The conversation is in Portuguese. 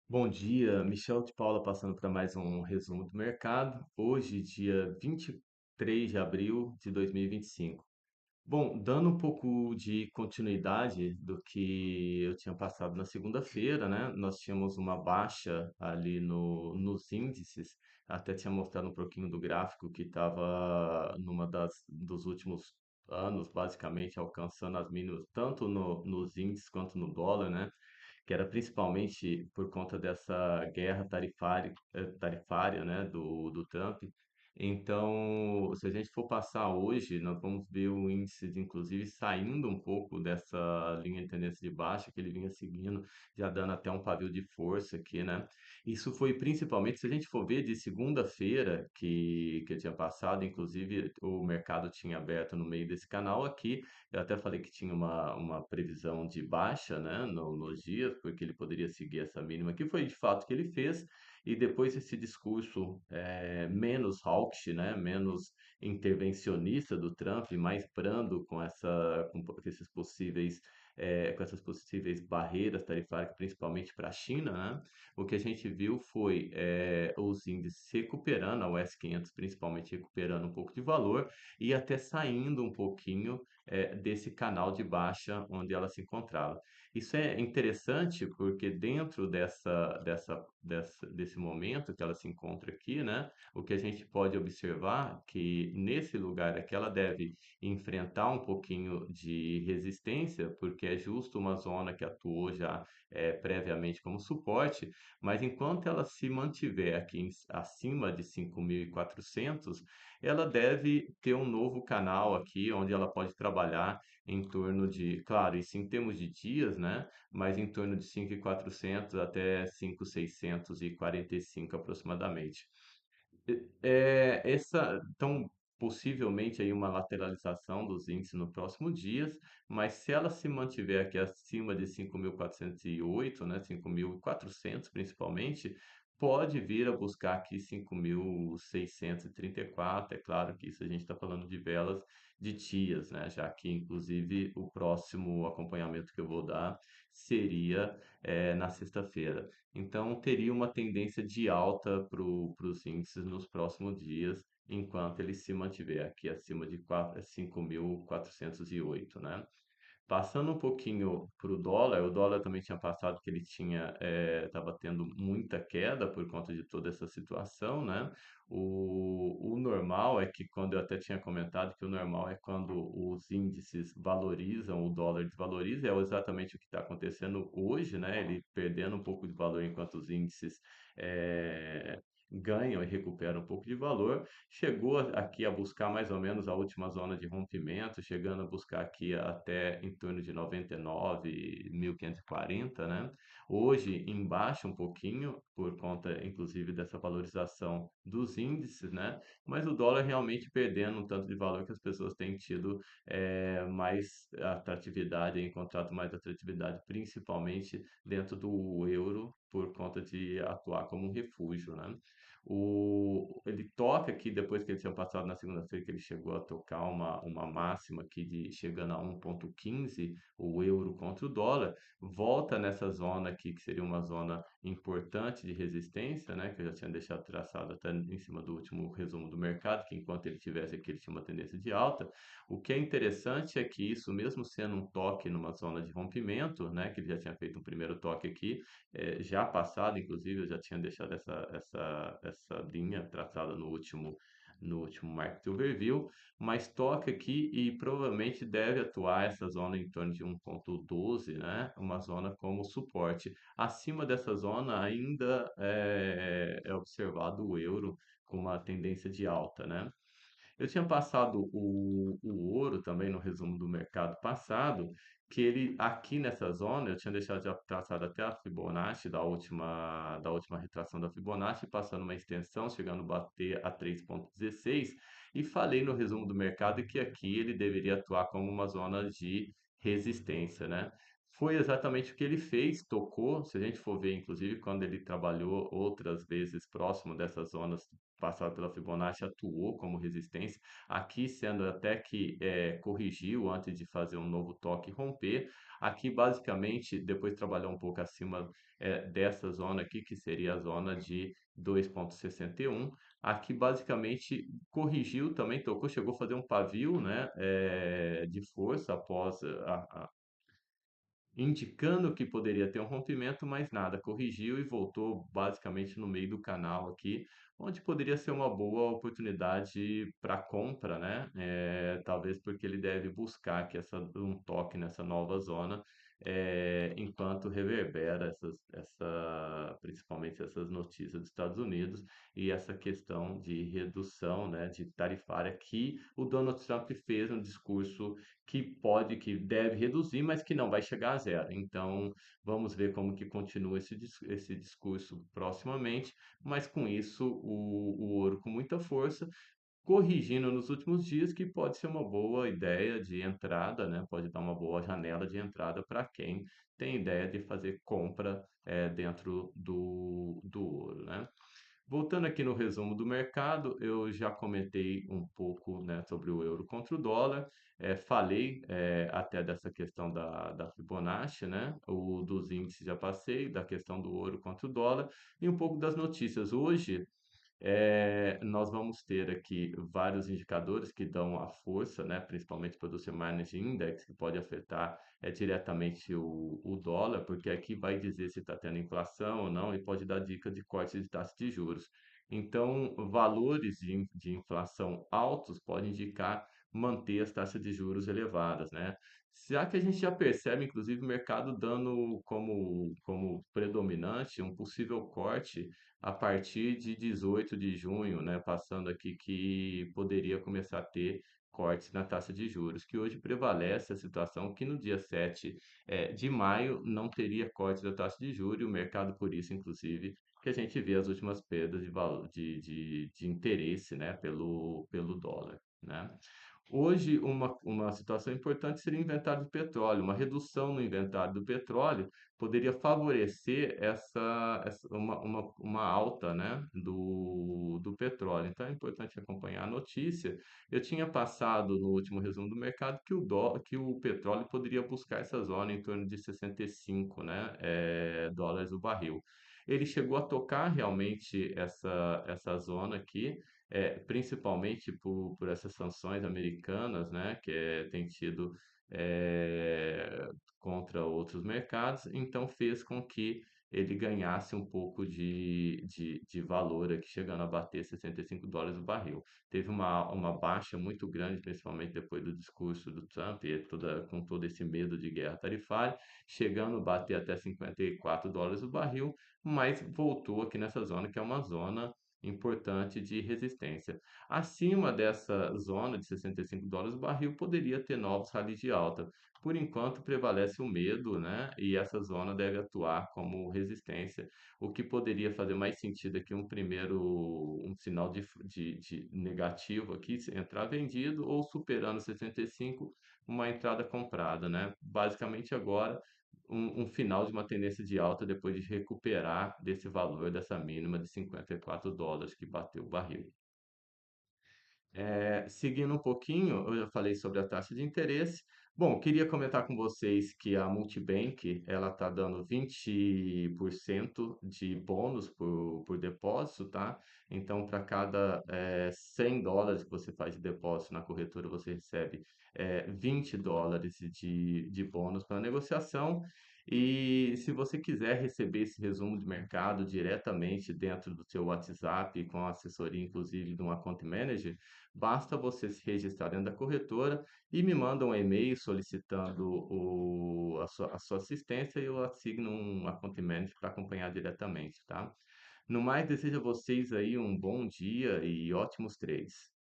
Bom dia, Michel de Paula passando para mais um resumo do mercado. Hoje, dia 23 de abril de 2025. Bom, dando um pouco de continuidade do que eu tinha passado na segunda-feira, né? Nós tínhamos uma baixa ali nos índices, até tinha mostrado um pouquinho do gráfico que estava numa dos últimos anos, basicamente alcançando as mínimas, tanto nos índices quanto no dólar, né? Que era principalmente por conta dessa guerra tarifária, né, do Trump. Então, se a gente for passar hoje, nós vamos ver o índice, inclusive, saindo um pouco dessa linha de tendência de baixa que ele vinha seguindo, já dando até um pavio de força aqui, né? Isso foi principalmente, se a gente for ver, de segunda-feira que eu tinha passado, inclusive o mercado tinha aberto no meio desse canal aqui, eu até falei que tinha uma previsão de baixa, né, nos dias, porque ele poderia seguir essa mínima, que foi de fato que ele fez, e depois esse discurso menos hawkish, né, menos intervencionista do Trump, mais brando com esses possíveis com essas possíveis barreiras tarifárias, principalmente para a China, né? O que a gente viu foi os índices se recuperando, a US 500 principalmente recuperando um pouco de valor e até saindo um pouquinho desse canal de baixa onde ela se encontrava. Isso é interessante porque dentro desse momento que ela se encontra aqui, né, o que a gente pode observar que nesse lugar aqui ela deve enfrentar um pouquinho de resistência, porque é justo uma zona que atuou já previamente como suporte, mas enquanto ela se mantiver aqui acima de 5.400 ela deve ter um novo canal aqui, onde ela pode trabalhar em torno de, claro, isso em termos de dias, né? Mas em torno de 5.400 até 5.645 aproximadamente. Então, possivelmente aí uma lateralização dos índices no próximo dias, mas se ela se mantiver aqui acima de 5.408, né, 5.400 principalmente, pode vir a buscar aqui 5.634. É claro que isso a gente está falando de velas de dias, né, já que inclusive o próximo acompanhamento que eu vou dar seria na sexta-feira. Então, teria uma tendência de alta para os índices nos próximos dias, enquanto ele se mantiver aqui acima de 5.408, né? Passando um pouquinho para o dólar também tinha passado que ele estava tendo muita queda por conta de toda essa situação, né? O normal é que, quando eu até tinha comentado que o normal é quando os índices valorizam, o dólar desvaloriza, é exatamente o que está acontecendo hoje, né? Ele perdendo um pouco de valor enquanto os índices eh, ganham e recuperam um pouco de valor. Chegou aqui a buscar mais ou menos a última zona de rompimento, chegando a buscar aqui até em torno de 99.540, né? Hoje embaixo um pouquinho, por conta inclusive dessa valorização dos índices, né? Mas o dólar realmente perdendo um tanto de valor, que as pessoas têm tido mais atratividade, encontrado mais atratividade, principalmente dentro do euro, por conta de atuar como um refúgio, né? Ele toca aqui, depois que ele tinha passado na segunda-feira, que ele chegou a tocar uma máxima aqui de chegando a 1,15 o euro contra o dólar, volta nessa zona aqui, que seria uma zona importante de resistência, né, que eu já tinha deixado traçado até em cima do último resumo do mercado, que enquanto ele tivesse aqui, ele tinha uma tendência de alta. O que é interessante é que isso, mesmo sendo um toque numa zona de rompimento, né, que ele já tinha feito um primeiro toque aqui, já passado, inclusive, eu já tinha deixado essa linha traçada no último Market Overview, mas toca aqui e provavelmente deve atuar essa zona em torno de 1,12, né? Uma zona como suporte. Acima dessa zona ainda é observado o euro com uma tendência de alta, né? Eu tinha passado o ouro também no resumo do mercado passado, que ele aqui nessa zona, eu tinha deixado já traçado até a Fibonacci da última retração da Fibonacci, passando uma extensão, chegando a bater a 3,16, e falei no resumo do mercado que aqui ele deveria atuar como uma zona de resistência, né? Foi exatamente o que ele fez, tocou. Se a gente for ver, inclusive, quando ele trabalhou outras vezes próximo dessas zonas passado pela Fibonacci, atuou como resistência, aqui sendo até que corrigiu antes de fazer um novo toque e romper. Aqui, basicamente, depois de trabalhar um pouco acima dessa zona aqui, que seria a zona de 2,61, aqui basicamente corrigiu também, tocou, chegou a fazer um pavio, né, de força após indicando que poderia ter um rompimento, mas nada, corrigiu e voltou basicamente no meio do canal aqui, onde poderia ser uma boa oportunidade para compra, né? Talvez porque ele deve buscar aqui um toque nessa nova zona, enquanto reverbera principalmente essas notícias dos Estados Unidos e essa questão de redução, né, de tarifária que o Donald Trump fez no discurso que deve reduzir, mas que não vai chegar a zero. Então, vamos ver como que continua esse discurso proximamente, mas com isso o ouro com muita força, corrigindo nos últimos dias, que pode ser uma boa ideia de entrada, né? Pode dar uma boa janela de entrada para quem tem ideia de fazer compra dentro do ouro, né? Voltando aqui no resumo do mercado, eu já comentei um pouco, né, sobre o euro contra o dólar, falei até dessa questão da Fibonacci, né, dos índices já passei, da questão do ouro contra o dólar e um pouco das notícias. Hoje, nós vamos ter aqui vários indicadores que dão a força, né, principalmente o Producer Managed Index, que pode afetar diretamente o dólar, porque aqui vai dizer se está tendo inflação ou não e pode dar dica de corte de taxa de juros. Então, valores de inflação altos podem indicar manter as taxas de juros elevadas, né? Já que a gente já percebe, inclusive, o mercado dando como predominante um possível corte a partir de 18 de junho, né, passando aqui que poderia começar a ter cortes na taxa de juros, que hoje prevalece a situação que no dia 7 de maio não teria corte da taxa de juros, e o mercado por isso, inclusive, que a gente vê as últimas perdas de valor, de interesse, né, pelo dólar, né? Hoje, uma situação importante seria o inventário do petróleo. Uma redução no inventário do petróleo poderia favorecer uma alta, né, do petróleo. Então, é importante acompanhar a notícia. Eu tinha passado no último resumo do mercado que o petróleo poderia buscar essa zona em torno de 65, né, dólares o barril. Ele chegou a tocar realmente essa zona aqui, principalmente por essas sanções americanas, né, que tem tido contra outros mercados, então fez com que ele ganhasse um pouco de valor aqui, chegando a bater 65 dólares o barril. Teve uma baixa muito grande, principalmente depois do discurso do Trump, com todo esse medo de guerra tarifária, chegando a bater até 54 dólares o barril, mas voltou aqui nessa zona, que é uma zona importante de resistência. Acima dessa zona de 65 dólares o barril poderia ter novos rallies de alta. Por enquanto prevalece o medo, né? E essa zona deve atuar como resistência, o que poderia fazer mais sentido aqui um sinal de negativo aqui, se entrar vendido ou superando 65, uma entrada comprada, né? Basicamente agora um final de uma tendência de alta depois de recuperar desse valor, dessa mínima de 54 dólares que bateu o barril. Seguindo um pouquinho, eu já falei sobre a taxa de interesse. Bom, queria comentar com vocês que a Multibank ela está dando 20% de bônus por depósito, tá? Então, para cada 100 dólares que você faz de depósito na corretora, você recebe 20 dólares de bônus para negociação. E se você quiser receber esse resumo de mercado diretamente dentro do seu WhatsApp, com a assessoria, inclusive, de um account manager, basta você se registrar dentro da corretora e me manda um e-mail solicitando a sua assistência e eu assigno um account manager para acompanhar diretamente, tá? No mais, desejo a vocês aí um bom dia e ótimos trades.